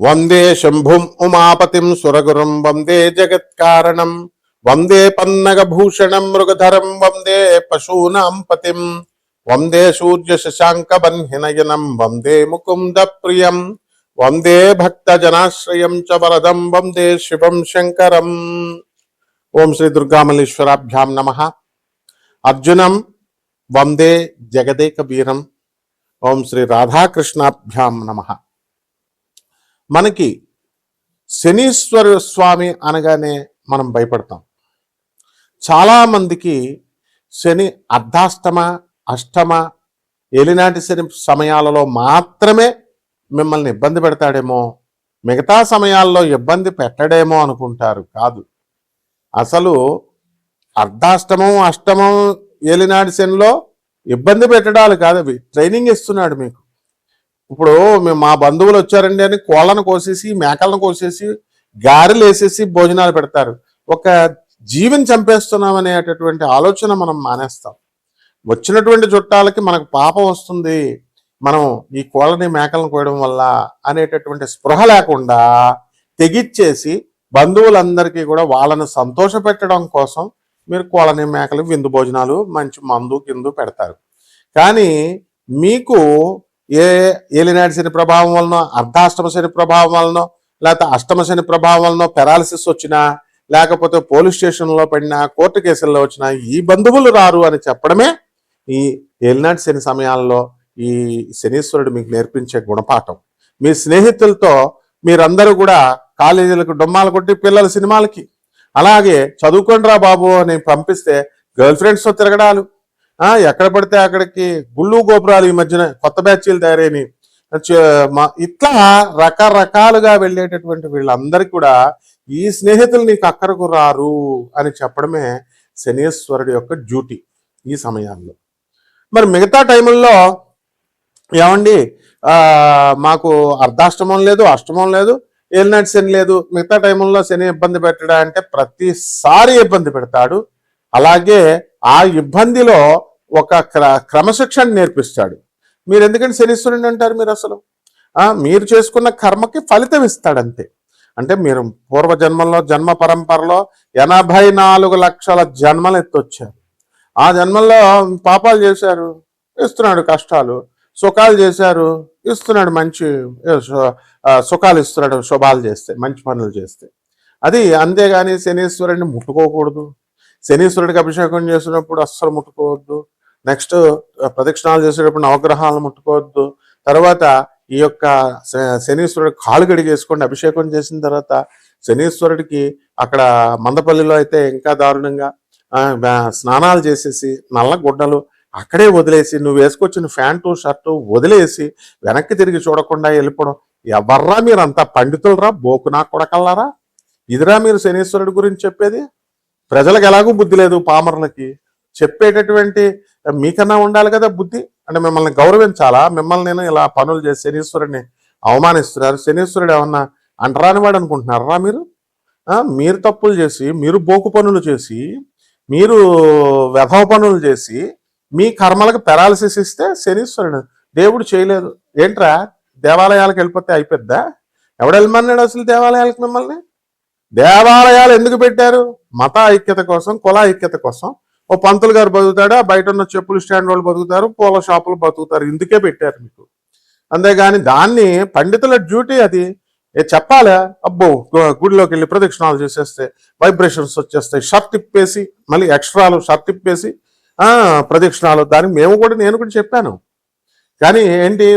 వందే శంభుం ఉమాపతిం సురగురుం వందే జగత్కారణం వందే పన్నగభూషణం మృగధరం వందే పశూనాం పతిం వందే సూర్య శశాంక బన్హినయనం వందే ముకుంద ప్రియం వందే భక్తజనాశ్రయం చ వరదం వందే శివం శంకరం. ఓం శ్రీ దుర్గామల్లేశ్వరాభ్యాం నమః. అర్జునం వందే జగదేక వీరం. ఓం శ్రీ రాధాకృష్ణాభ్యాం నమః. మనకి శనీశ్వర స్వామి అనగానే మనం భయపడతాం. చాలామందికి శని అర్ధాష్టమ అష్టమ ఏలినాటి శని సమయాలలో మాత్రమే మిమ్మల్ని ఇబ్బంది పెడతాడేమో, మిగతా సమయాల్లో ఇబ్బంది పెట్టడేమో అనుకుంటారు. కాదు, అసలు అర్ధాష్టమం అష్టమం ఏలినాటి శనిలో ఇబ్బంది పెట్టడాలు కాదు, అవి ట్రైనింగ్ ఇస్తున్నాడు మీకు. ఇప్పుడు మా బంధువులు వచ్చారండి అని కోళ్ళను కోసేసి మేకలను కోసేసి గారెలు వేసేసి భోజనాలు పెడతారు. ఒక జీవిని చంపేస్తున్నాం అనేటటువంటి ఆలోచన మనం మానేస్తాం. వచ్చినటువంటి చుట్టాలకి మనకు పాపం వస్తుంది, మనం ఈ కోళ్ళని మేకలను కోయడం వల్ల అనేటటువంటి స్పృహ లేకుండా తెగిచ్చేసి బంధువులందరికీ కూడా వాళ్ళని సంతోష పెట్టడం కోసం మీరు కోళ్ళని మేకలు విందు భోజనాలు మంచి మందు కిందు పెడతారు. కానీ మీకు ఏ ఏలినాటి శని ప్రభావం వలన, అర్ధాష్టమ శని ప్రభావం వలన, లేకపోతే అష్టమ శని ప్రభావం వలన పెరాలసిస్ వచ్చినా, లేకపోతే పోలీస్ స్టేషన్లో పడినా, కోర్టు కేసుల్లో వచ్చినా ఈ బంధువులు రారు అని చెప్పడమే ఈ ఏలినాటి శని సమయాల్లో ఈ శనీశ్వరుడు మీకు నేర్పించే గుణపాఠం. మీ స్నేహితులతో మీరందరూ కూడా కాలేజీలకు డొమ్మాలు కొట్టి పిల్లల సినిమాలకి, అలాగే చదువుకోండిరా బాబు అని పంపిస్తే గర్ల్ ఫ్రెండ్స్తో తిరగడాలు, ఎక్కడ పడితే అక్కడికి గుళ్ళు గోపురాలు, ఈ మధ్యన కొత్త బ్యాచీలు తయారైనవి, ఇట్లా రకరకాలుగా వెళ్ళేటటువంటి వీళ్ళందరికీ కూడా ఈ స్నేహితులు నీకు అక్కడకు రారు అని చెప్పడమే శనీశ్వరుడి యొక్క డ్యూటీ ఈ సమయాల్లో. మరి మిగతా టైముల్లో ఏమండి, మాకు అర్ధాష్టమం లేదు, అష్టమం లేదు, ఏలినాటి శని లేదు, మిగతా టైముల్లో శని ఇబ్బంది పెట్టడా అంటే ప్రతిసారి ఇబ్బంది పెడతాడు. అలాగే ఆ ఇబ్బందిలో ఒక క్రమశిక్షణ నేర్పిస్తాడు. మీరు ఎందుకంటే శనీశ్వరుని అంటారు? మీరు అసలు మీరు చేసుకున్న కర్మకి ఫలితం ఇస్తాడంతే. అంటే మీరు పూర్వజన్మల్లో జన్మ పరంపరలో 84 లక్షల జన్మలు ఎత్తొచ్చారు. ఆ జన్మల్లో పాపాలు చేశారు, ఇస్తున్నాడు కష్టాలు, సుఖాలు చేశారు, ఇస్తున్నాడు మంచి సుఖాలు ఇస్తున్నాడు శుభాలు చేస్తే, మంచి పనులు చేస్తే. అది అంతేగాని శనీశ్వరుడిని ముట్టుకోకూడదు, శనీశ్వరుడికి అభిషేకం చేసినప్పుడు అస్సలు ముట్టుకోవద్దు, నెక్స్ట్ ప్రదక్షిణాలు చేసేటప్పుడు నవగ్రహాలను ముట్టుకోవద్దు, తర్వాత ఈ యొక్క శనీశ్వరుడు కాలు గడిగేసుకోండి. అభిషేకం చేసిన తర్వాత శనీశ్వరుడికి అక్కడ మందపల్లిలో అయితే ఇంకా దారుణంగా స్నానాలు చేసేసి నల్ల గుడ్డలు అక్కడే వదిలేసి, నువ్వు వేసుకొచ్చిన ప్యాంటు షర్టు వదిలేసి వెనక్కి తిరిగి చూడకుండా వెళ్ళిపోవడం. ఎవర్రా మీరంతా పండితులరా, బోకునా కొడకల్లారా? ఇదిరా మీరు శనీశ్వరుడి గురించి చెప్పేది? ప్రజలకు ఎలాగూ బుద్ధి లేదు, పామరులకి చెప్పేటటువంటి మీకన్నా ఉండాలి కదా బుద్ధి. అంటే మిమ్మల్ని గౌరవించాలా? మిమ్మల్ని నేను ఇలా పనులు చేసి శనీశ్వరుడిని అవమానిస్తున్నారు. శనీశ్వరుడు ఏమన్నా అంటరాని వాడు అనుకుంటున్నారా మీరు? మీరు తప్పులు చేసి, మీరు బోకు పనులు చేసి, మీరు వెధవ పనులు చేసి మీ కర్మలకు పెరాలసిస్ ఇస్తే శనీశ్వరుడు దేవుడు చేయలేదు. ఏంట్రా దేవాలయాలకు వెళ్ళిపోతే అయిపోద్దా? ఎవడెళ్ళమన్నాడు అసలు దేవాలయాలకు మిమ్మల్ని? దేవాలయాలు ఎందుకు పెట్టారు? మత ఐక్యత కోసం, కుల ఐక్యత కోసం. ఓ పంతులు గారు బతుకుతాడు, బయట ఉన్న చెప్పులు స్టాండ్ వాళ్ళు బతుకుతారు, పూల షాపులు బతుకుతారు, ఇందుకే పెట్టారు మీకు. అంతేగాని దాన్ని పండితుల డ్యూటీ అది చెప్పాలా? అబ్బో గుడిలోకి వెళ్ళి ప్రదక్షిణాలు చేసేస్తే వైబ్రేషన్స్ వచ్చేస్తాయి, షర్ట్ ఇప్పేసి మళ్ళీ ఎక్స్ట్రాలు షర్ట్ ఇప్పేసి ప్రదక్షిణాలు, దానికి నేను కూడా చెప్పాను. కానీ ఏంటి,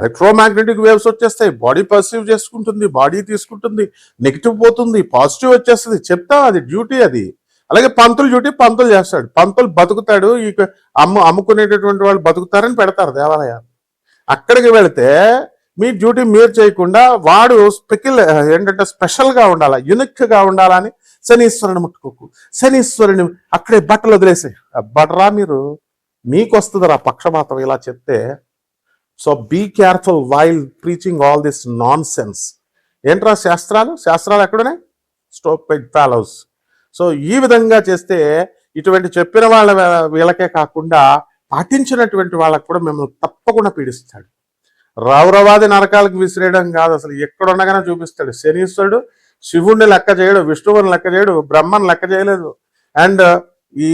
ఎలక్ట్రోమాగ్నెటిక్ వేవ్స్ వచ్చేస్తాయి, బాడీ పర్సీవ్ చేసుకుంటుంది, బాడీ తీసుకుంటుంది, నెగిటివ్ పోతుంది, పాజిటివ్ వచ్చేస్తుంది, చెప్తా, అది డ్యూటీ అది. అలాగే పంతులు డ్యూటీ పంతులు చేస్తాడు, పంతులు బతుకుతాడు, ఈ అమ్ముకునేటటువంటి వాళ్ళు బతుకుతారని పెడతారు దేవాలయాలు. అక్కడికి వెళితే మీ డ్యూటీ మీరు చేయకుండా వాడు ఏంటంటే స్పెషల్గా ఉండాలా, యునిక్గా ఉండాలని శనీశ్వరుని ముట్టుకోకు, శనీశ్వరుని అక్కడే బట్టలు వదిలేసి బట్టరా మీరు, మీకు వస్తుందిరా పక్షపాతం ఇలా చెప్తే. So be careful while preaching all this nonsense. ఏంట్రా శాస్త్రాలు ఎక్కడున్నాయి? Stupid fellows. సో ఈ విధంగా చేస్తే ఇటువంటి చెప్పిన వీళ్ళకే కాకుండా పాటించినటువంటి వాళ్ళకు కూడా మిమ్మల్ని తప్పకుండా పీడిస్తాడు. రౌరవాది నరకాలకు విసిరేయడం కాదు, అసలు ఎక్కడ ఉండగానే చూపిస్తాడు. శనీశ్వరుడు శివుణ్ణి లెక్క చేయడు, విష్ణువుని లెక్క చేయడు, బ్రహ్మను లెక్క చేయలేదు, అండ్ ఈ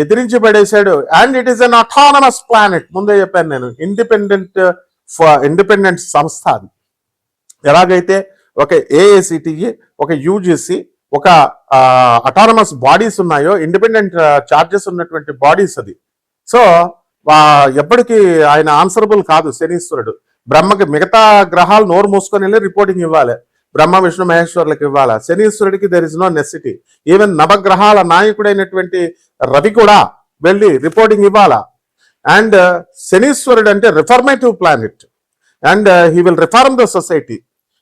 ఎదిరించి పడేశాడు. And it is an autonomous planet. ముందే చెప్పాను నేను, ఇండిపెండెంట్ సంస్థ అది. ఎలాగైతే ఒక ఏఐసిటిఈ, ఒక యూజిసి, ఒక అటానమస్ బాడీస్ ఉన్నాయో, ఇండిపెండెంట్ చార్జెస్ ఉన్నటువంటి బాడీస్ అది. సో ఎప్పటికీ ఆయన ఆన్సరబుల్ కాదు శనీశ్వరుడు. బ్రహ్మకి మిగతా గ్రహాలు నోరు మూసుకొని వెళ్ళి రిపోర్టింగ్ ఇవ్వాలి, బ్రహ్మ విష్ణు మహేశ్వరులకు ఇవ్వాలి. శనీశ్వరుడికి there is no necessity. Even నవగ్రహాల నాయకుడైనటువంటి రవి కూడా వెళ్ళి రిపోర్టింగ్ ఇవ్వాలా. అండ్ శనీశ్వరుడు అంటే reformative planet, and he will reform the society,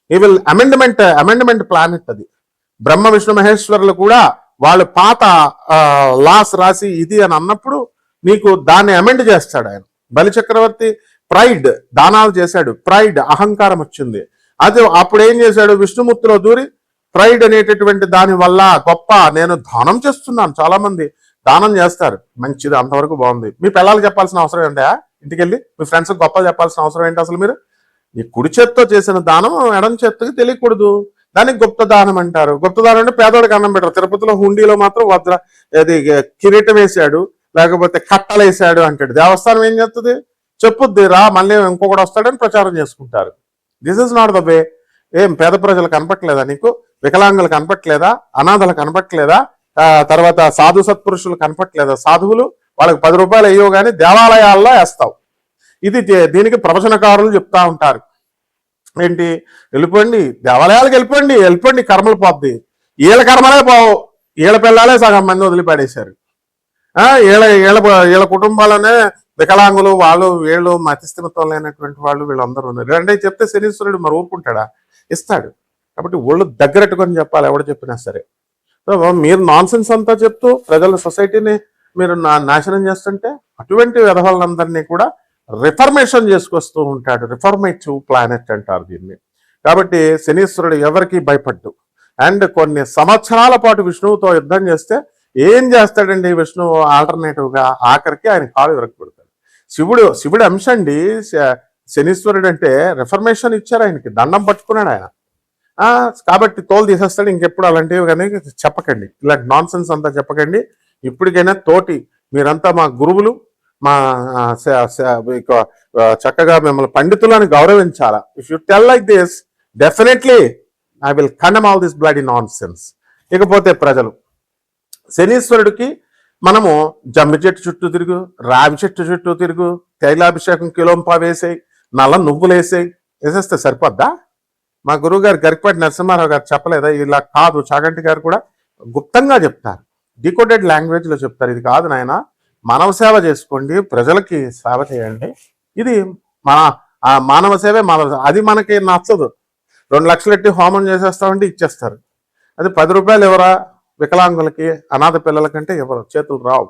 he will amendment planet అది. బ్రహ్మ విష్ణు మహేశ్వరులు కూడా వాళ్ళు పాత లాస్ రాసి ఇది అని అన్నప్పుడు నీకు దాన్ని అమెండ్ చేస్తాడు ఆయన. బలి చక్రవర్తి ప్రైడ్ దానాలు చేశాడు, ప్రైడ్ అహంకారం వచ్చింది. అది అప్పుడు ఏం చేశాడు, విష్ణుమూర్తిలో దూరి ప్రైడ్ అనేటటువంటి దాని వల్ల గొప్ప నేను దానం చేస్తున్నాను, చాలా మంది దానం చేస్తారు, మంచిది, అంతవరకు బాగుంది. మీ పిల్లలకు చెప్పాల్సిన అవసరం ఏంటా? ఇంటికి వెళ్ళి మీ ఫ్రెండ్స్కి గొప్ప చెప్పాల్సిన అవసరం ఏంటి అసలు? మీరు ఈ కుడి చేత్తో చేసిన దానం ఎడం చేత్తకి తెలియకూడదు, దానికి గుప్త దానం అంటారు. గుప్త దానం అంటే పేదోడికి అన్నం పెట్టరు. తిరుపతిలో హుండీలో మాత్రం వజ్ర అది కిరీటం వేసాడు, లేకపోతే కట్టలు వేసాడు అంటాడు. దేవస్థానం ఏం చేస్తుంది, చెప్పుద్ది రా మళ్ళీ ఇంకొకటి వస్తాడని ప్రచారం చేసుకుంటారు. This is not the way. ఏం పేద ప్రజలు కనపట్లేదా నీకు? వికలాంగులు కనపట్లేదా? అనాథలు కనపట్లేదా? తర్వాత సాధు సత్పురుషులు కనపట్లేదా? సాధువులు వాళ్ళకి 10 రూపాయలు అయ్యో కానీ దేవాలయాల్లో వేస్తావు. ఇది దీనికి ప్రవచనకారులు చెప్తా ఉంటారు. ఏంటి, వెళ్ళిపోండి దేవాలయాలకు, వెళ్ళిపోండి కర్మలు పోద్ది. వీళ్ళ కర్మలే పోవు, వీళ్ళ పిల్లలే సగం మంది వదిలిపడేశారు. వీళ్ళ కుటుంబాలనే వికలాంగులు, వాళ్ళు వీళ్ళు మతిస్థిమితం లేనటువంటి వాళ్ళు వీళ్ళందరూ ఉన్నారు. రెండే చెప్తే శనీశ్వరుడు మరి ఊరుకుంటాడా? ఇస్తాడు. కాబట్టి ఒళ్ళు దగ్గరట్టుకొని చెప్పాలి ఎవడు చెప్పినా సరే. సో మీరు నాన్ సెన్స్ అంతా చెప్తూ ప్రజల సొసైటీని మీరు నాశనం చేస్తుంటే అటువంటి విధవాళ్ళందరినీ కూడా రిఫర్మేషన్ చేసుకొస్తూ ఉంటాడు. రిఫర్మేటివ్ ప్లానెట్ అంటారు దీన్ని. కాబట్టి శనీశ్వరుడు ఎవరికి భయపడ్డు. అండ్ కొన్ని సంవత్సరాల పాటు విష్ణువుతో యుద్ధం చేస్తే ఏం చేస్తాడండి విష్ణువు? ఆల్టర్నేటివ్గా ఆఖరికి ఆయన కాలు విరగబెడతాడు. శివుడు అంశ అండి శనీశ్వరుడు అంటే. రిఫర్మేషన్ ఇచ్చారు ఆయనకి, దండం పట్టుకున్నాడు ఆయన. కాబట్టి తోలు తీసేస్తాడు. ఇంకెప్పుడు అలాంటివి కానీ చెప్పకండి, ఇలాంటి నాన్ సెన్స్ అంతా చెప్పకండి. ఇప్పటికైనా తోటి మీరంతా మా గురువులు, మా చక్కగా మిమ్మల్ని పండితులను గౌరవించాలా. If you tell like this definitely I will condemn all this bloody nonsense. ఇకపోతే ప్రజలు శనీశ్వరుడికి మనము జమ్మి చెట్టు చుట్టూ తిరుగు, రావి చెట్టు చుట్టూ తిరుగు, తైలాభిషేకం కిలోంపా వేసేయి, నల్ల నువ్వులు వేసేస్తే సరిపోద్దా? మా గురువు గారు గరికపాటి నరసింహారావు గారు చెప్పలేదా? ఇలా కాదు, చాగంటి గారు కూడా గుప్తంగా చెప్తారు, డీకోడెడ్ లాంగ్వేజ్ లో చెప్తారు. ఇది కాదు నాయన, మానవ సేవ చేసుకోండి, ప్రజలకి సేవ చేయండి. ఇది మన మానవ సేవే అది మనకి నచ్చదు. 2 లక్షలు ఎట్టి హోమం చేసేస్తామంటే ఇచ్చేస్తారు. అది 10 రూపాయలు ఎవరా వికలాంగులకి, అనాథ పిల్లలకంటే ఎవరు చేతులు రావు.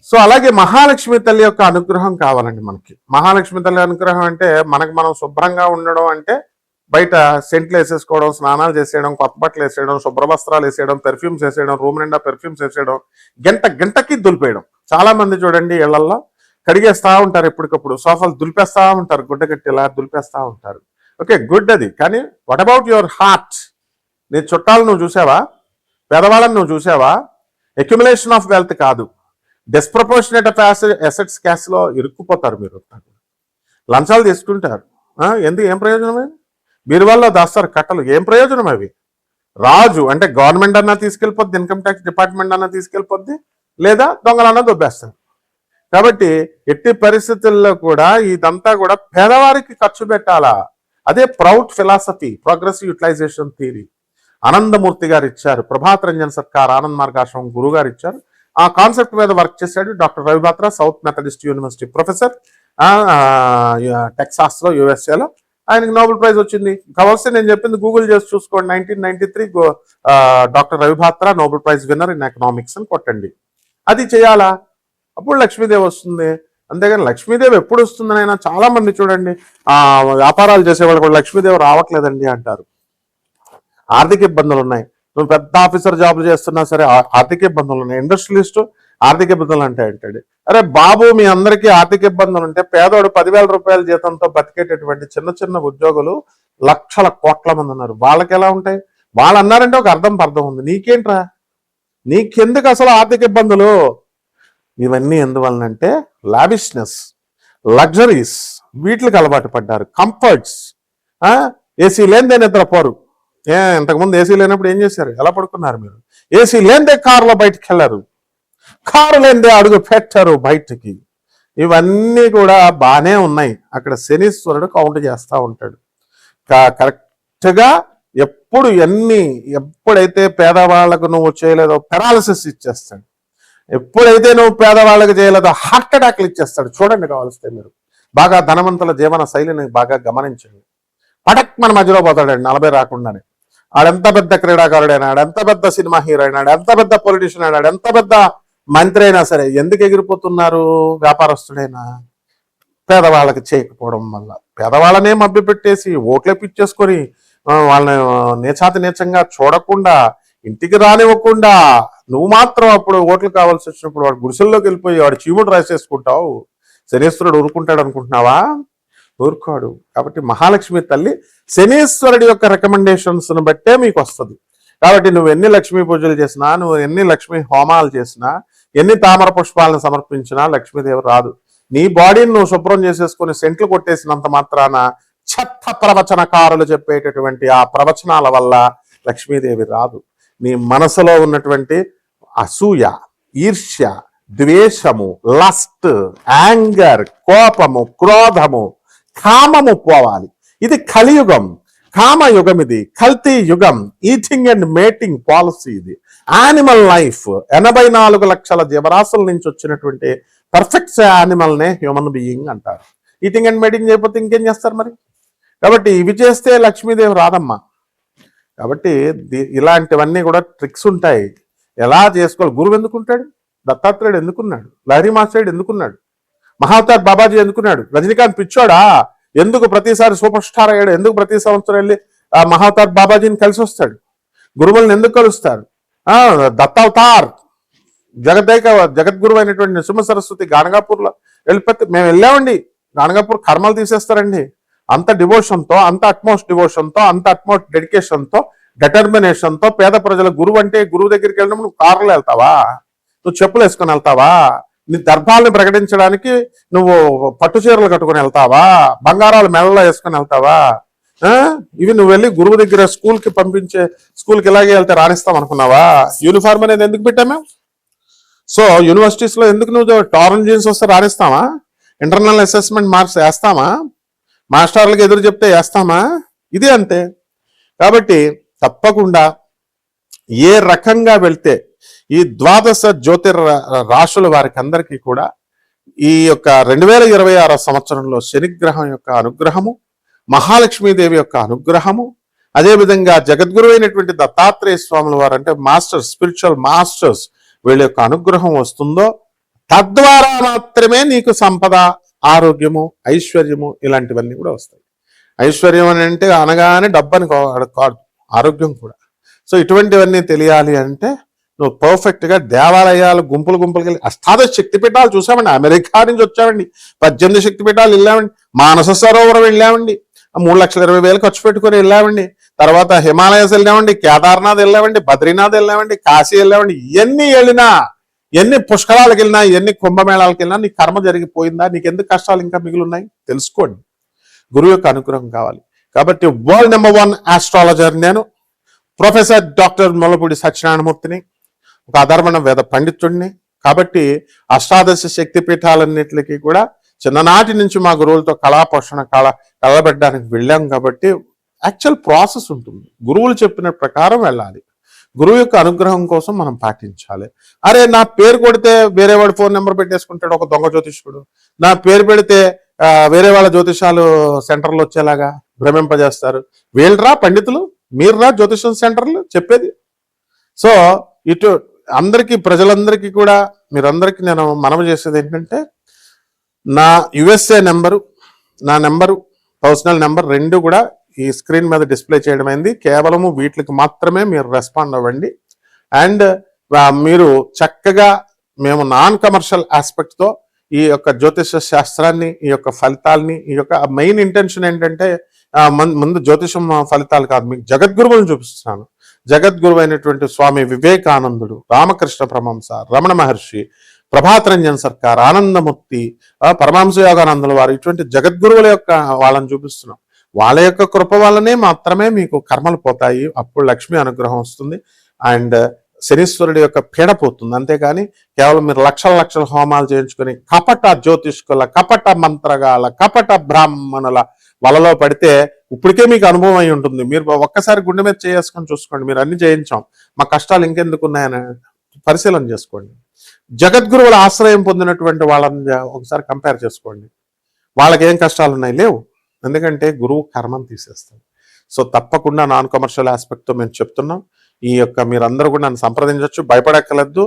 సో అలాగే మహాలక్ష్మి తల్లి యొక్క అనుగ్రహం కావాలండి మనకి. మహాలక్ష్మి తల్లి అనుగ్రహం అంటే మనం శుభ్రంగా ఉండడం అంటే బయట సెంట్లు వేసేసుకోవడం, స్నానాలు చేసేయడం, కొత్త బట్టలు వేసేయడం, శుభ్రవస్త్రాలు వేసేయడం, పెర్ఫ్యూమ్స్ వేసేయడం, రూమ్ నిండా పెర్ఫ్యూమ్స్ వేసేయడం, గంటకి దులిపేయడం. చాలా మంది చూడండి ఇళ్లల్లో కడిగేస్తా ఉంటారు, ఎప్పటికప్పుడు సోఫాలు దులిపేస్తా ఉంటారు, గుడ్డ కట్టి ఇలా దులిపేస్తా ఉంటారు. ఓకే, గుడ్ అది. కానీ వాట్ అబౌట్ యువర్ హార్ట్? నీ చుట్టాలు నువ్వు చూసావా? పేదవాళ్ళని నువ్వు చూసావా? అక్యుములేషన్ ఆఫ్ వెల్త్ కాదు, డిస్ప్రపోర్షనేట్ ఆఫ్ అసెట్స్ క్యాష్లో ఇరుక్కుపోతారు మీరు. లంచాలు తీసుకుంటారు. ఎందుకు? ఏం ప్రయోజనమే? బీరువాల్లో దాస్తారు కట్టలు, ఏం ప్రయోజనం అవి? రాజు అంటే గవర్నమెంట్ అన్నా తీసుకెళ్ళిపోద్ది, ఇన్కమ్ ట్యాక్స్ డిపార్ట్మెంట్ అన్నా తీసుకెళ్ళిపోద్ది, లేదా దొంగలన్నా దొబ్బేస్తారు. కాబట్టి ఎట్టి పరిస్థితుల్లో కూడా ఇదంతా కూడా పేదవారికి ఖర్చు పెట్టాలా. అదే proud philosophy, progressive utilization theory. Anandamurthy garu ఇచ్చారు, ప్రభాత్ రంజన్ సర్కార్ ఆనంద్ మార్గాశ్రమం గురువు గారు ఇచ్చారు. ఆ కాన్సెప్ట్ మీద వర్క్ చేశాడు doctor Ravi Batra, south Methodist university professor, Texas లో, యుఎస్ఏలో. ఆయనకి నోబెల్ ప్రైజ్ వచ్చింది. కావాల్సి నేను చెప్పింది గూగుల్ చేసి చూసుకోండి. 1993 doctor Ravi Batra Nobel prize winner in economics అని కొట్టండి. అది చేయాలా, అప్పుడు లక్ష్మీదేవి వస్తుంది. అంతేగాని లక్ష్మీదేవి ఎప్పుడు వస్తుందని అయినా చాలా మంది చూడండి వ్యాపారాలు చేసేవాళ్ళు కూడా లక్ష్మీదేవి రావట్లేదండి అంటారు. ఆర్థిక ఇబ్బందులు ఉన్నాయి. నువ్వు పెద్ద ఆఫీసర్ జాబులు చేస్తున్నా సరే ఆర్థిక ఇబ్బందులు ఉన్నాయి. ఇండస్ట్రియలిస్టు ఆర్థిక ఇబ్బందులు అంటే అంటాడు. అరే బాబు, మీ అందరికీ ఆర్థిక ఇబ్బందులు ఉంటే పేదోడు 10,000 రూపాయల జీతంతో బతికేటటువంటి చిన్న చిన్న ఉద్యోగులు లక్షల కోట్ల మంది ఉన్నారు. వాళ్ళకి ఎలా ఉంటాయి? వాళ్ళు అన్నారంటే ఒక అర్థం ఉంది. నీకేంట్రా? నీకెందుకు అసలు ఆర్థిక ఇబ్బందులు? ఇవన్నీ ఎందువలనంటే లావిష్నెస్, లగ్జరీస్, వీటికి అలవాటు పడ్డారు. కంఫర్ట్స్, ఏసీ లేనిదే నిద్రపోరు. ఇంతకుముందు ఏసీ లేనప్పుడు ఏం చేశారు? ఎలా పడుకున్నారు మీరు? ఏసీ లేనిదే కారులో బయటికి వెళ్ళారు, కారు లేనిదే అడుగు పెట్టారు బయటికి. ఇవన్నీ కూడా బాగానే ఉన్నాయి. అక్కడ శనీశ్వరుడు కౌంట్ చేస్తూ ఉంటాడు. కరెక్ట్గా ఎప్పుడైతే పేదవాళ్లకు నువ్వు చేయలేదో పెరాలసిస్ ఇచ్చేస్తాడు. ఎప్పుడైతే నువ్వు పేదవాళ్ళకి చేయలేదో హార్ట్ అటాక్లు ఇచ్చేస్తాడు. చూడండి, కావాల్స్తే మీరు బాగా ధనవంతుల జీవన శైలిని బాగా గమనించండి. పటక్ మన మధ్యలో పోతాడండి 40 రాకుండానే. ఆడెంత పెద్ద క్రీడాకారుడైనా, ఆడెంత పెద్ద సినిమా హీరో అయినా, ఎంత పెద్ద పొలిటీషియన్ అయినా, ఎంత పెద్ద మంత్రి అయినా సరే ఎందుకు ఎగిరిపోతున్నారు? వ్యాపారస్తుడైనా పేదవాళ్ళకి చేయకపోవడం వల్ల. పేదవాళ్ళనే మభ్యపెట్టేసి ఓట్లేపిచ్చేసుకొని వాళ్ళని నీచంగా చూడకుండా, ఇంటికి రానివ్వకుండా, నువ్వు మాత్రం అప్పుడు ఓట్లు కావాల్సి వచ్చినప్పుడు వాడు గుడిసెల్లోకి వెళ్ళిపోయి వాడు చీముడు రాసేసుకుంటావు. శనీశ్వరుడు ఊరుకుంటాడు అనుకుంటున్నావా? ఊరుకోడు. కాబట్టి మహాలక్ష్మి తల్లి శనీశ్వరుడి యొక్క రికమెండేషన్స్ ను బట్టే మీకు వస్తుంది. కాబట్టి నువ్వు ఎన్ని లక్ష్మీ పూజలు చేసినా, నువ్వు ఎన్ని లక్ష్మీ హోమాలు చేసినా, ఎన్ని తామర పుష్పాలను సమర్పించినా లక్ష్మీదేవి రాదు. నీ బాడీని నువ్వు శుభ్రం చేసేసుకుని సెంట్లు కొట్టేసినంత మాత్రాన చెత్త ప్రవచనకారులు చెప్పేటటువంటి ఆ ప్రవచనాల వల్ల లక్ష్మీదేవి రాదు. నీ మనసులో ఉన్నటువంటి అసూయ, ఈర్ష్య, ద్వేషము, లస్ట్, యాంగర్, కోపము, క్రోధము, కామము పోవాలి. ఇది కలియుగం, కామయుగం, ఇది కల్తీ యుగం, ఈటింగ్ అండ్ మేటింగ్ పాలసీ, ఇది యానిమల్ లైఫ్. 84 లక్షల జీవరాశుల నుంచి వచ్చినటువంటి పర్ఫెక్ట్ యానిమల్ నే హ్యూమన్ బీయింగ్ అంటారు. ఈటింగ్ అండ్ మేటింగ్ చేయకపోతే ఇంకేం చేస్తారు మరి? కాబట్టి ఇవి చేస్తే లక్ష్మీదేవి రాదమ్మా. కాబట్టి ఇలాంటివన్నీ కూడా ట్రిక్స్ ఉంటాయి. ఎలా చేసుకోవాలి? గురువు ఎందుకుంటాడు? దత్తాత్రేయుడు ఎందుకున్నాడు? లహరి మాస్టర్డు ఎందుకున్నాడు? మహావతార్ బాబాజీ ఎందుకున్నాడు? రజనీకాంత్ పిచ్చోడా? ఎందుకు ప్రతిసారి సూపర్ స్టార్ అయ్యాడు? ఎందుకు ప్రతి సంవత్సరం వెళ్ళి ఆ మహావతార్ బాబాజీని కలిసి వస్తాడు? గురువులను ఎందుకు కలుస్తారు? దత్తావతార్ జగద్గురు అయినటువంటి నృసింహ సరస్వతి గాణగాపూర్లో వెళ్ళిపోతే మేము వెళ్ళామండి. గాణగాపూర్ కర్మలు తీసేస్తారండి. అంత డివోషన్తో, అంత అట్మోస్ట్ డివోషన్తో, అంత అట్మోస్ట్ డెడికేషన్తో, డిటర్మినేషన్తో పేద ప్రజల గురువు అంటే గురువు దగ్గరికి వెళ్ళినప్పుడు నువ్వు కారులో వెళ్తావా? నువ్వు చెప్పులు వేసుకొని వెళ్తావా? నీ దర్భాలను ప్రకటించడానికి నువ్వు పట్టు చీరలు కట్టుకుని వెళ్తావా? బంగారాలు మెడలో వేసుకొని వెళ్తావా? ఇవి నువ్వు వెళ్ళి గురువు దగ్గర స్కూల్కి పంపించే, స్కూల్కి ఇలాగే వెళ్తే రాణిస్తాం అనుకున్నావా? యూనిఫార్మ్ అనేది ఎందుకు పెట్టాము? సో యూనివర్సిటీస్ లో ఎందుకు నువ్వు టారన్ జీన్స్ వస్తే రాణిస్తామా? ఇంటర్నల్ అసెస్మెంట్ మార్క్స్ వేస్తామా? మాస్టర్లకు ఎదురు చెప్తే వేస్తామా? ఇది అంతే. కాబట్టి తప్పకుండా ఏ రకంగా వెళ్తే ఈ ద్వాదశ జ్యోతిర్ రాశుల వారికి అందరికీ కూడా ఈ యొక్క 2026 సంవత్సరంలో శనిగ్రహం యొక్క అనుగ్రహము, మహాలక్ష్మీదేవి యొక్క అనుగ్రహము, అదేవిధంగా జగద్గురు అయినటువంటి దత్తాత్రేయ స్వాముల వారు అంటే మాస్టర్స్, స్పిరిచువల్ మాస్టర్స్, వీళ్ళ యొక్క అనుగ్రహం వస్తుందో తద్వారా మాత్రమే నీకు సంపద, ఆరోగ్యము, ఐశ్వర్యము ఇలాంటివన్నీ కూడా వస్తాయి. ఐశ్వర్యం అని అంటే అనగానే డబ్బని కాదు, ఆరోగ్యం కూడా. సో ఇటువంటివన్నీ తెలియాలి అంటే నువ్వు పర్ఫెక్ట్ గా దేవాలయాలు గుంపులుకి వెళ్ళి అష్టాదశ శక్తిపీఠాలు చూసామండి. అమెరికా నుంచి వచ్చామండి, 18 శక్తిపీఠాలు వెళ్ళామండి, మానస సరోవరం వెళ్ళామండి, 3,20,000 ఖర్చు పెట్టుకుని వెళ్ళామండి. తర్వాత హిమాలయస్ వెళ్ళామండి, కేదార్నాథ్ వెళ్ళామండి, బద్రీనాథ్ వెళ్ళామండి, కాశీ వెళ్ళామండి. ఎన్ని వెళ్ళినా, ఎన్ని పుష్కరాలకు వెళ్ళినా, ఎన్ని కుంభమేళాలకు వెళ్ళినా నీ కర్మ జరిగిపోయిందా? నీకెందుకు కష్టాలు ఇంకా మిగిలిన్నాయి? తెలుసుకోండి. గురువు యొక్క అనుగ్రహం కావాలి. కాబట్టి వరల్డ్ నెంబర్ 1 ఆస్ట్రాలజర్ నేను, ప్రొఫెసర్ డాక్టర్ ముల్లపూడి సత్యనారాయణమూర్తిని, ఒక అధర్వణ వేద పండితుడిని. కాబట్టి అష్టాదశ శక్తిపీఠాలన్నిటికీ కూడా చిన్ననాటి నుంచి మా గురువులతో కళాపోషణ కలబెట్టడానికి వెళ్ళాం. కాబట్టి యాక్చువల్ ప్రాసెస్ ఉంటుంది. గురువులు చెప్పిన ప్రకారం వెళ్ళాలి. గురువు యొక్క అనుగ్రహం కోసం మనం పాటించాలి. అరే నా పేరు కొడితే వేరే వాడు ఫోన్ నెంబర్ పెట్టేసుకుంటాడు ఒక దొంగ జ్యోతిష్కుడు. నా పేరు పెడితే వేరే వాళ్ళ జ్యోతిషాలు సెంటర్లు వచ్చేలాగా భ్రమింపజేస్తారు. వీళ్ళరా పండితులు, మీర్రా జ్యోతిషం సెంటర్లు చెప్పేది. సో ఇటు అందరికీ, ప్రజలందరికీ కూడా మీరందరికీ నేను మనవి చేసేది ఏంటంటే, నా యుఎస్ఏ నెంబరు, నా నెంబరు, పర్సనల్ నెంబర్ 2 కూడా ఈ స్క్రీన్ మీద డిస్ప్లే చేయడం అయింది. కేవలము వీటికి మాత్రమే మీరు రెస్పాండ్ అవ్వండి. అండ్ మీరు చక్కగా మేము నాన్ కమర్షియల్ ఆస్పెక్ట్తో ఈ యొక్క జ్యోతిష శాస్త్రాన్ని, ఈ యొక్క ఫలితాలని, ఈ యొక్క మెయిన్ ఇంటెన్షన్ ఏంటంటే ముందు జ్యోతిషం ఫలితాలు కాదు, మీకు జగద్గురువులను చూపిస్తున్నాను. జగద్గురువు అయినటువంటి స్వామి వివేకానందుడు, రామకృష్ణ పరమహంస, రమణ మహర్షి, ప్రభాత్ రంజన్ సర్కార్, ఆనందమూర్తి, పరమహంస యోగానందుల వారు, ఇటువంటి జగద్గురువుల యొక్క వాళ్ళని చూపిస్తున్నాం. వాళ్ళ యొక్క కృప వల్లనే మాత్రమే మీకు కర్మలు పోతాయి, అప్పుడు లక్ష్మి అనుగ్రహం వస్తుంది, అండ్ శనీశ్వరుడి యొక్క పీడ పోతుంది. అంతేకాని కేవలం మీరు లక్షల హోమాలు చేయించుకొని కపట జ్యోతిష్కుల, కపట మంత్రగాల, కపట బ్రాహ్మణుల వలలో పడితే ఇప్పటికే మీకు అనుభవం అయి ఉంటుంది. మీరు ఒక్కసారి గుండె మీద చేసుకొని చూసుకోండి, మీరు అన్ని చేయించాం, మా కష్టాలు ఇంకెందుకు ఉన్నాయని పరిశీలన చేసుకోండి. జగద్గురువుల ఆశ్రయం పొందినటువంటి వాళ్ళని ఒకసారి కంపేర్ చేసుకోండి, వాళ్ళకి ఏం కష్టాలు ఉన్నాయి? లేవు. ఎందుకంటే గురువు కర్మను తీసేస్తాడు. సో తప్పకుండా నాన్ కమర్షియల్ ఆస్పెక్ట్తో మేము చెప్తున్నాం. ఈ యొక్క మీరందరూ కూడా నన్ను సంప్రదించవచ్చు, భయపడక్కర్లేదు.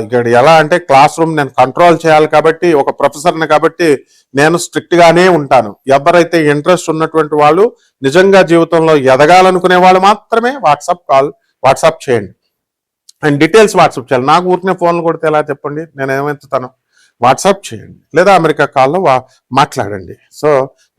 ఇక్కడ ఎలా అంటే క్లాస్ రూమ్ నేను కంట్రోల్ చేయాలి కాబట్టి, ఒక ప్రొఫెసర్ని కాబట్టి నేను స్ట్రిక్ట్ గానే ఉంటాను. ఎవరైతే ఇంట్రెస్ట్ ఉన్నటువంటి వాళ్ళు, నిజంగా జీవితంలో ఎదగాలనుకునే వాళ్ళు మాత్రమే వాట్సాప్ చేయండి, అండ్ డీటెయిల్స్ వాట్సాప్ చేయాలి. నాకు ఊరికే ఫోన్లు కొడితే ఎలా చెప్పండి, నేను ఏమెత్తుతాను? వాట్సాప్ చేయండి, లేదా అమెరికా కాల్లో మాట్లాడండి. సో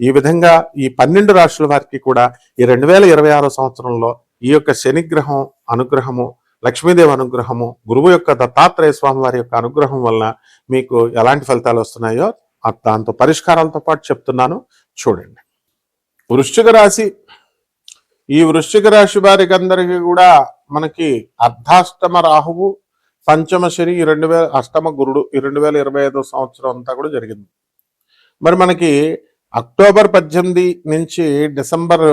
ఈ విధంగా ఈ 12 రాశుల వారికి కూడా ఈ 2026 సంవత్సరంలో ఈ యొక్క శనిగ్రహం అనుగ్రహము, లక్ష్మీదేవి అనుగ్రహము, గురువు యొక్క దత్తాత్రేయ స్వామి వారి యొక్క అనుగ్రహం వలన మీకు ఎలాంటి ఫలితాలు వస్తున్నాయో దాంతో పరిష్కారాలతో పాటు చెప్తున్నాను, చూడండి. వృశ్చిక రాశి, ఈ వృశ్చిక రాశి వారికి అందరికీ కూడా మనకి అర్ధాష్టమ రాహువు, పంచమ శని, అష్టమ గురుడు ఈ 2025 సంవత్సరం అంతా కూడా జరిగింది. మరి మనకి అక్టోబర్ 18 నుంచి డిసెంబర్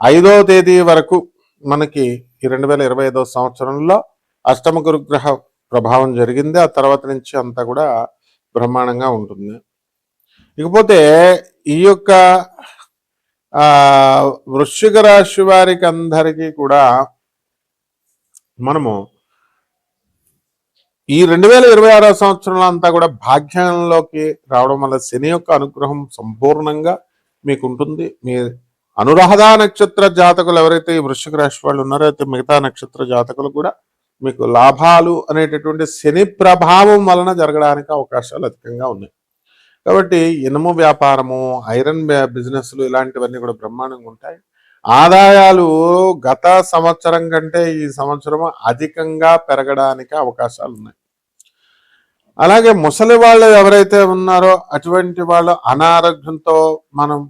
5వ తేదీ వరకు మనకి ఈ 2025 సంవత్సరంలో అష్టమ గురుగ్రహ ప్రభావం జరిగింది. ఆ తర్వాత నుంచి అంతా కూడా బ్రహ్మాండంగా ఉంటుంది. ఇకపోతే ఈ యొక్క వృశ్చిక రాశి వారికి అందరికీ కూడా మనము ఈ 2026 సంవత్సరంలో అంతా కూడా భాగ్యంలోకి రావడం వల్ల శని యొక్క అనుగ్రహం సంపూర్ణంగా మీకు ఉంటుంది. మీ అనురాధ నక్షత్ర జాతకులు ఎవరైతే ఈ వృశ్చిక రాశి వాళ్ళు ఉన్నారో, అయితే మిగతా నక్షత్ర జాతకులు కూడా మీకు లాభాలు అనేటటువంటి శని ప్రభావం వలన జరగడానికి అవకాశాలు అధికంగా ఉన్నాయి. కాబట్టి ఇనుము వ్యాపారము, ఐరన్ బిజినెస్లు ఇలాంటివన్నీ కూడా బ్రహ్మాండంగా ఉంటాయి. ఆదాయాలు గత సంవత్సరం కంటే ఈ సంవత్సరం అధికంగా పెరగడానికి అవకాశాలు ఉన్నాయి. అలాగే ముసలి వాళ్ళు ఎవరైతే ఉన్నారో అటువంటి వాళ్ళు అనారోగ్యంతో మనం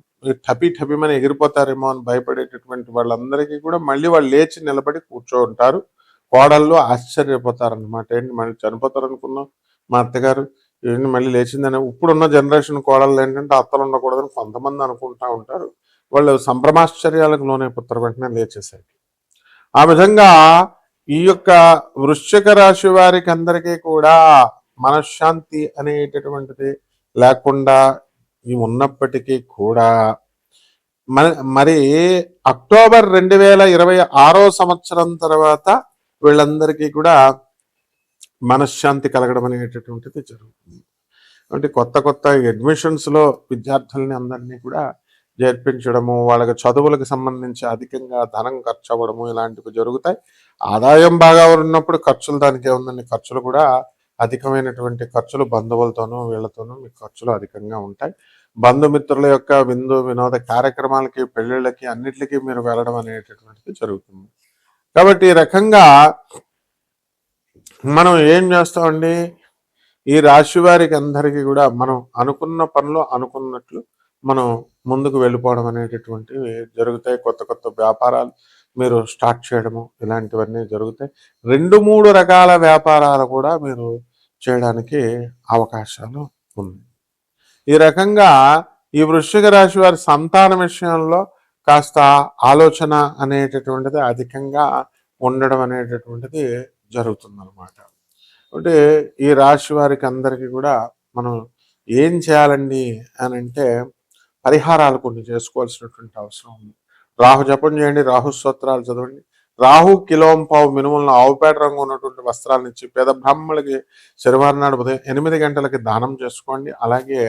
టపిమని ఎగిరిపోతారేమో అని భయపడేటటువంటి వాళ్ళందరికీ కూడా మళ్ళీ వాళ్ళు లేచి నిలబడి కూర్చోంటారు. కోడళ్ళు ఆశ్చర్యపోతారనమాట, ఏంటి మళ్ళీ చనిపోతారు అనుకున్నాం మా అత్తగారు, ఏంటి మళ్ళీ లేచిందని. ఇప్పుడున్న జనరేషన్ కోడళ్ళు ఏంటంటే అత్తలు ఉండకూడదని కొంతమంది అనుకుంటా ఉంటారు. వాళ్ళు సంభ్రమాశ్చర్యాలకు లోనైపోతారు వెంటనే లేచేసరికి. ఆ విధంగా ఈ యొక్క వృశ్చిక రాశి వారికి అందరికీ కూడా మనశ్శాంతి అనేటటువంటిది లేకుండా ఉన్నప్పటికీ కూడా మరి అక్టోబర్ 2026 సంవత్సరం తర్వాత వీళ్ళందరికీ కూడా మనశ్శాంతి కలగడం అనేటటువంటిది జరుగుతుంది. అంటే కొత్త అడ్మిషన్స్లో విద్యార్థుల్ని అందరినీ కూడా చేర్పించడము, వాళ్ళకి చదువులకు సంబంధించి అధికంగా ధనం ఖర్చు అవ్వడము ఇలాంటివి జరుగుతాయి. ఆదాయం బాగా ఉన్నప్పుడు ఖర్చులు దానికి ఏముందండి, ఖర్చులు కూడా అధికమైనటువంటి ఖర్చులు బంధువులతోనూ వీళ్ళతోనూ మీకు ఖర్చులు అధికంగా ఉంటాయి. బంధుమిత్రుల యొక్క విందు వినోద కార్యక్రమాలకి, పెళ్ళిళ్ళకి అన్నిటికీ మీరు వెళ్ళడం అనేటటువంటిది జరుగుతుంది. కాబట్టి ఈ రకంగా మనం ఏం చేస్తామండి, ఈ రాశి వారికి అందరికీ కూడా మనం అనుకున్న పనులు అనుకున్నట్లు మనం ముందుకు వెళ్ళిపోవడం అనేటటువంటివి జరుగుతాయి. కొత్త వ్యాపారాలు మీరు స్టార్ట్ చేయడము ఇలాంటివన్నీ జరుగుతాయి. 2-3 రకాల వ్యాపారాలు కూడా మీరు చేయడానికి అవకాశాలు ఉన్నాయి. ఈ రకంగా ఈ వృశ్చిక రాశి వారి సంతాన విషయంలో కాస్త ఆలోచన అనేటటువంటిది అధికంగా ఉండడం అనేటటువంటిది జరుగుతుందన్నమాట. అంటే ఈ రాశి వారికి అందరికీ కూడా మనం ఏం చేయాలండి అని అంటే పరిహారాలు కొన్ని చేసుకోవాల్సినటువంటి అవసరం ఉంది. రాహు జపం చేయండి, రాహు స్తోత్రాలు చదవండి, రాహు కిలోంపావు మినుములను ఆవుపేట రంగు ఉన్నటువంటి వస్త్రాలను ఇచ్చి పేద బ్రాహ్మణులకి శనివారం నాడు ఉదయం 8 గంటలకి దానం చేసుకోండి. అలాగే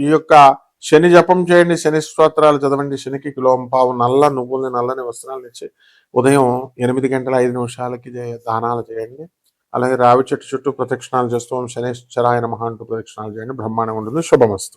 ఈ యొక్క శని జపం చేయండి, శని స్తోత్రాలు చదవండి, శనికి కిలోంపావు నల్లని వస్త్రాలను ఇచ్చి ఉదయం 8 గంటల 5 నిమిషాలకి దానాలు చేయండి. అలాగే రావి చెట్టు చుట్టూ ప్రదక్షిణాలు చేస్తూ శనేశ్వరాయ నమః అంటూ ప్రదక్షిణాలు చేయండి. బ్రహ్మాండంగా ఉంటుంది. శుభమస్తు.